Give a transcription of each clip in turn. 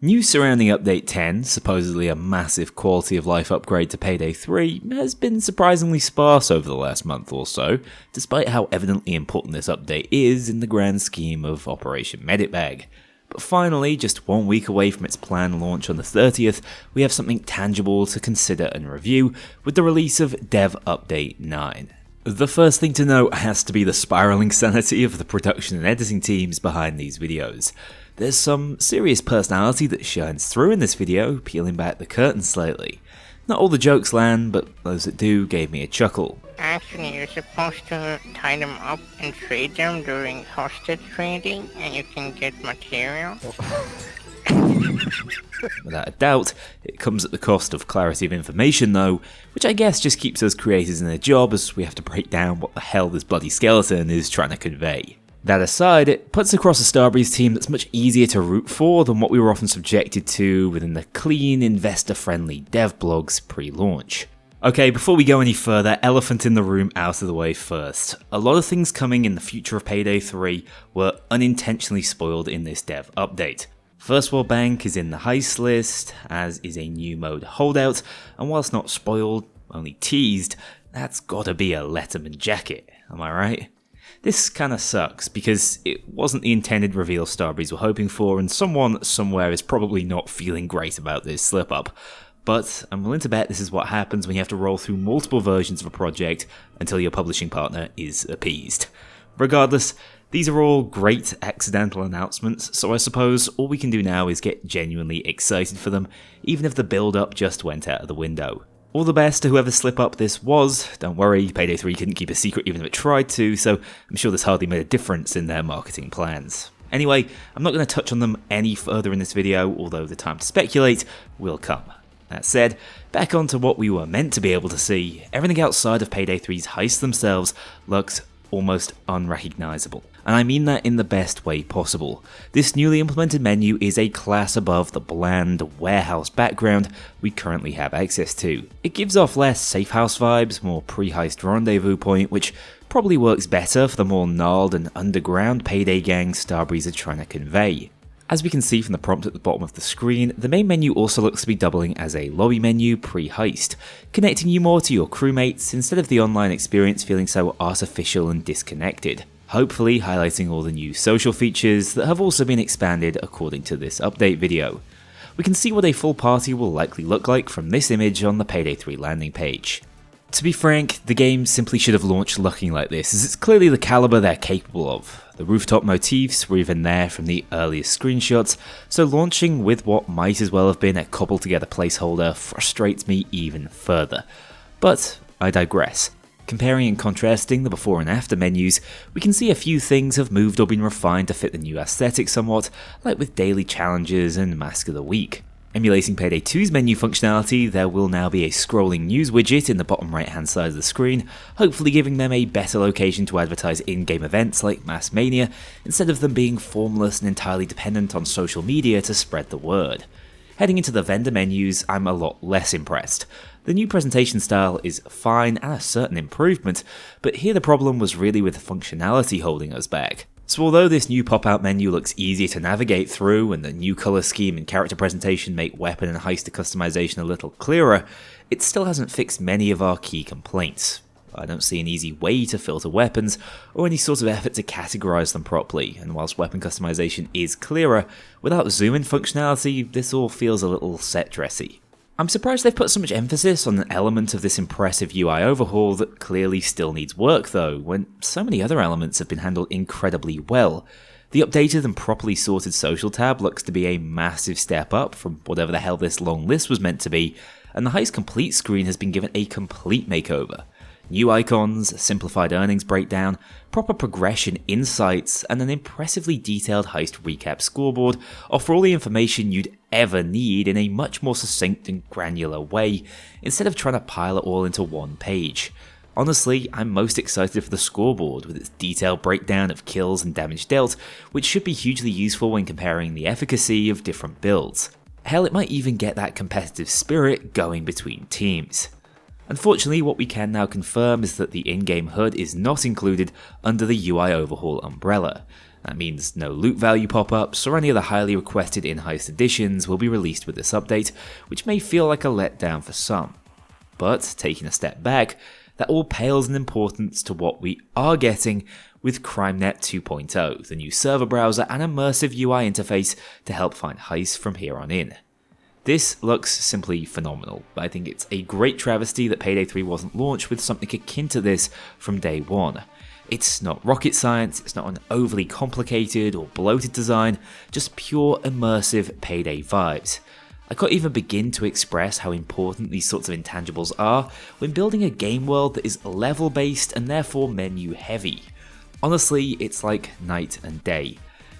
News surrounding Update 10, supposedly a massive quality of life upgrade to Payday 3, has been surprisingly sparse over the last month or so, despite how evidently important this update is in the grand scheme of Operation Meditbag. But finally, just 1 week away from its planned launch on the 30th, we have something tangible to consider and review with the release of Dev Update 9. The first thing to note has to be the spiraling sanity of the production and editing teams behind these videos. There's some serious personality that shines through in this video, peeling back the curtain slightly. Not all the jokes land, but those that do gave me a chuckle. Actually, you're supposed to tie them up and trade them during hostage trading, and you can get material. Without a doubt, it comes at the cost of clarity of information though, which I guess just keeps us creators in their job as we have to break down what the hell this bloody skeleton is trying to convey. That aside, it puts across a Starbreeze team that's much easier to root for than what we were often subjected to within the clean, investor-friendly dev blogs pre-launch. Okay, before we go any further, elephant in the room out of the way first. A lot of things coming in the future of Payday 3 were unintentionally spoiled in this dev update. First World Bank is in the heist list, as is a new mode holdout, and whilst not spoiled, only teased, that's gotta be a Letterman jacket, am I right? This kinda sucks, because it wasn't the intended reveal Starbreeze were hoping for, and someone somewhere is probably not feeling great about this slip-up. But I'm willing to bet this is what happens when you have to roll through multiple versions of a project until your publishing partner is appeased. Regardless, these are all great accidental announcements, so I suppose all we can do now is get genuinely excited for them, even if the build-up just went out of the window. All the best to whoever slip-up this was. Don't worry, Payday 3 couldn't keep a secret even if it tried to, so I'm sure this hardly made a difference in their marketing plans. Anyway, I'm not going to touch on them any further in this video, although the time to speculate will come. That said, back onto what we were meant to be able to see, everything outside of Payday 3's heists themselves looks almost unrecognisable. And I mean that in the best way possible. This newly implemented menu is a class above the bland warehouse background we currently have access to. It gives off less safe house vibes, more pre-heist rendezvous point, which probably works better for the more gnarled and underground Payday gang Starbreeze are trying to convey. As we can see from the prompt at the bottom of the screen, the main menu also looks to be doubling as a lobby menu pre-heist, connecting you more to your crewmates instead of the online experience feeling so artificial and disconnected, hopefully highlighting all the new social features that have also been expanded according to this update video. We can see what a full party will likely look like from this image on the Payday 3 landing page. To be frank, the game simply should have launched looking like this, as it's clearly the caliber they're capable of. The rooftop motifs were even there from the earliest screenshots, so launching with what might as well have been a cobbled together placeholder frustrates me even further. But I digress. Comparing and contrasting the before and after menus, we can see a few things have moved or been refined to fit the new aesthetic somewhat, like with daily challenges and Mask of the Week. Emulating Payday 2's menu functionality, there will now be a scrolling news widget in the bottom right hand side of the screen, hopefully giving them a better location to advertise in-game events like Mass Mania, instead of them being formless and entirely dependent on social media to spread the word. Heading into the vendor menus, I'm a lot less impressed. The new presentation style is fine and a certain improvement, but here the problem was really with the functionality holding us back. So although this new pop-out menu looks easier to navigate through and the new colour scheme and character presentation make weapon and heister customization a little clearer, it still hasn't fixed many of our key complaints. I don't see an easy way to filter weapons or any sort of effort to categorise them properly, and whilst weapon customization is clearer, without zoom-in functionality, this all feels a little set dressy. I'm surprised they've put so much emphasis on an element of this impressive UI overhaul that clearly still needs work though, when so many other elements have been handled incredibly well. The updated and properly sorted social tab looks to be a massive step up from whatever the hell this long list was meant to be, and the heist complete screen has been given a complete makeover. New icons, simplified earnings breakdown, proper progression insights, and an impressively detailed heist recap scoreboard offer all the information you'd ever need in a much more succinct and granular way, instead of trying to pile it all into one page. Honestly, I'm most excited for the scoreboard with its detailed breakdown of kills and damage dealt, which should be hugely useful when comparing the efficacy of different builds. Hell, it might even get that competitive spirit going between teams. Unfortunately, what we can now confirm is that the in-game HUD is not included under the UI overhaul umbrella. That means no loot value pop-ups or any of the highly requested in-heist additions will be released with this update, which may feel like a letdown for some. But taking a step back, that all pales in importance to what we are getting with CrimeNet 2.0, the new server browser and immersive UI interface to help find heists from here on in. This looks simply phenomenal, but I think it's a great travesty that Payday 3 wasn't launched with something akin to this from day one. It's not rocket science, it's not an overly complicated or bloated design, just pure immersive Payday vibes. I can't even begin to express how important these sorts of intangibles are when building a game world that is level based and therefore menu heavy. Honestly, it's like night and day.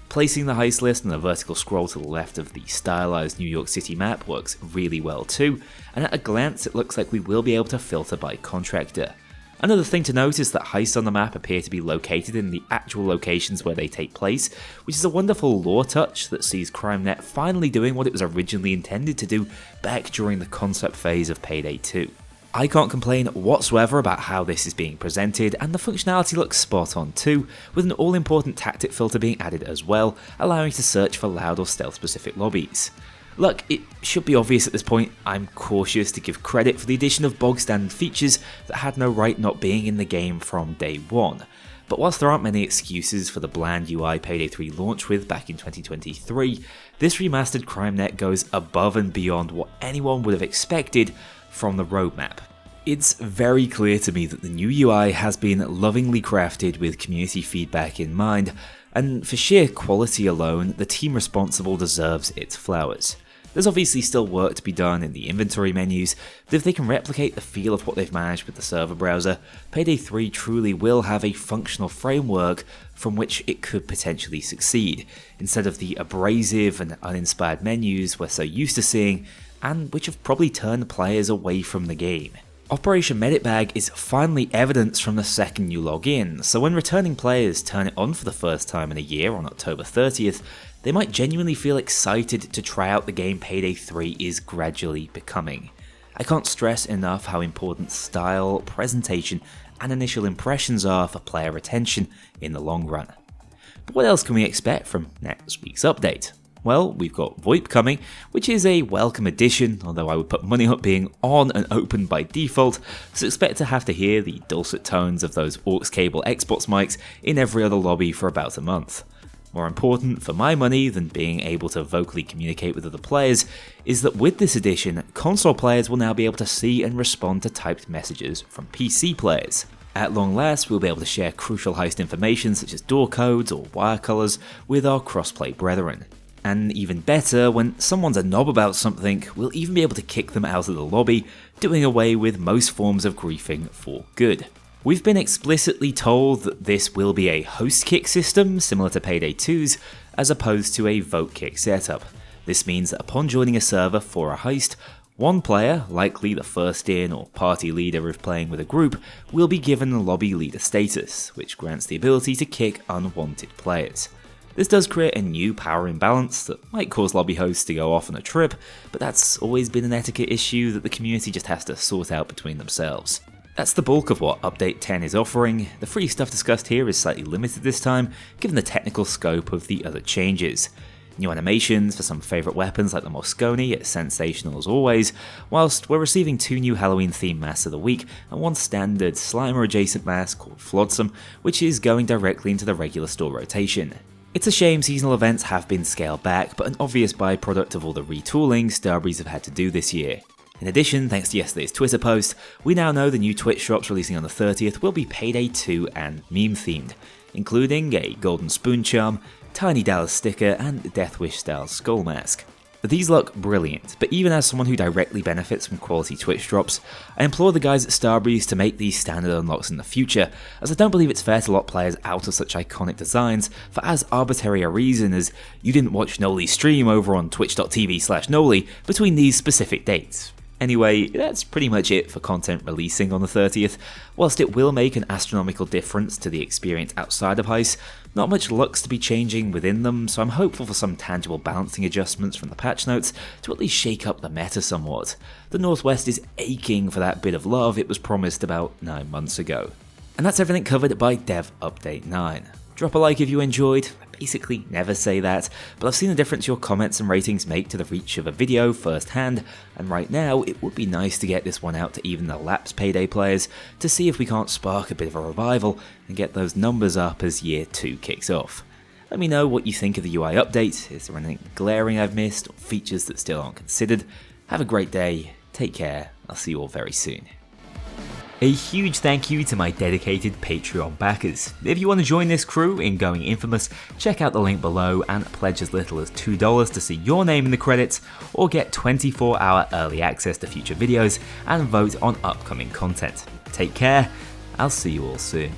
Placing the heist list and the vertical scroll to the left of the stylized New York City map works really well too, and at a glance it looks like we will be able to filter by contractor. Another thing to note is that heists on the map appear to be located in the actual locations where they take place, which is a wonderful lore touch that sees CrimeNet finally doing what it was originally intended to do back during the concept phase of Payday 2. I can't complain whatsoever about how this is being presented, and the functionality looks spot on too, with an all-important tactic filter being added as well, allowing you to search for loud or stealth-specific lobbies. Look, it should be obvious at this point, I'm cautious to give credit for the addition of bog-standard features that had no right not being in the game from day one. But whilst there aren't many excuses for the bland UI Payday 3 launched with back in 2023, this remastered CrimeNet goes above and beyond what anyone would have expected from the roadmap. It's very clear to me that the new UI has been lovingly crafted with community feedback in mind, and for sheer quality alone, the team responsible deserves its flowers. There's obviously still work to be done in the inventory menus, but if they can replicate the feel of what they've managed with the server browser, Payday 3 truly will have a functional framework from which it could potentially succeed, instead of the abrasive and uninspired menus we're so used to seeing, and which have probably turned players away from the game. Operation Medit Bag is finally evidence from the second you log in, so when returning players turn it on for the first time in a year on October 30th, they might genuinely feel excited to try out the game Payday 3 is gradually becoming. I can't stress enough how important style, presentation, and initial impressions are for player retention in the long run. But what else can we expect from next week's update? Well, we've got VOIP coming, which is a welcome addition, although I would put money up being on and open by default, so expect to have to hear the dulcet tones of those aux cable Xbox mics in every other lobby for about a month. More important for my money than being able to vocally communicate with other players is that with this addition, console players will now be able to see and respond to typed messages from PC players. At long last, we'll be able to share crucial heist information such as door codes or wire colours with our crossplay brethren. And even better, when someone's a knob about something, we'll even be able to kick them out of the lobby, doing away with most forms of griefing for good. We've been explicitly told that this will be a host kick system, similar to Payday 2's, as opposed to a vote kick setup. This means that upon joining a server for a heist, one player, likely the first in or party leader if playing with a group, will be given lobby leader status, which grants the ability to kick unwanted players. This does create a new power imbalance that might cause lobby hosts to go off on a trip, but that's always been an etiquette issue that the community just has to sort out between themselves. That's the bulk of what Update 10 is offering. The free stuff discussed here is slightly limited this time, given the technical scope of the other changes. New animations for some favourite weapons like the Moscone, it's sensational as always, whilst we're receiving 2 new Halloween themed masks of the week and 1 standard Slimer adjacent mask called Flotsam, which is going directly into the regular store rotation. It's a shame seasonal events have been scaled back, but an obvious byproduct of all the retooling Starbreeze have had to do this year. In addition, thanks to yesterday's Twitter post, we now know the new Twitch drops releasing on the 30th will be Payday 2 and meme themed, including a golden spoon charm, tiny Dallas sticker, and Death Wish style skull mask. These look brilliant, but even as someone who directly benefits from quality Twitch drops, I implore the guys at Starbreeze to make these standard unlocks in the future, as I don't believe it's fair to lock players out of such iconic designs for as arbitrary a reason as you didn't watch Kknowley's stream over on twitch.tv/Kknowley between these specific dates. Anyway, that's pretty much it for content releasing on the 30th. Whilst it will make an astronomical difference to the experience outside of heists, not much looks to be changing within them, so I'm hopeful for some tangible balancing adjustments from the patch notes to at least shake up the meta somewhat. The Northwest is aching for that bit of love it was promised about 9 months ago. And that's everything covered by Dev Update 9. Drop a like if you enjoyed, basically never say that, but I've seen the difference your comments and ratings make to the reach of a video firsthand, and right now it would be nice to get this one out to even the lapsed Payday players to see if we can't spark a bit of a revival and get those numbers up as year 2 kicks off. Let me know what you think of the UI update. Is there anything glaring I've missed or features that still aren't considered? Have a great day, take care, I'll see you all very soon. A huge thank you to my dedicated Patreon backers. If you want to join this crew in going infamous, check out the link below and pledge as little as $2 to see your name in the credits, or get 24-hour early access to future videos and vote on upcoming content. Take care, I'll see you all soon.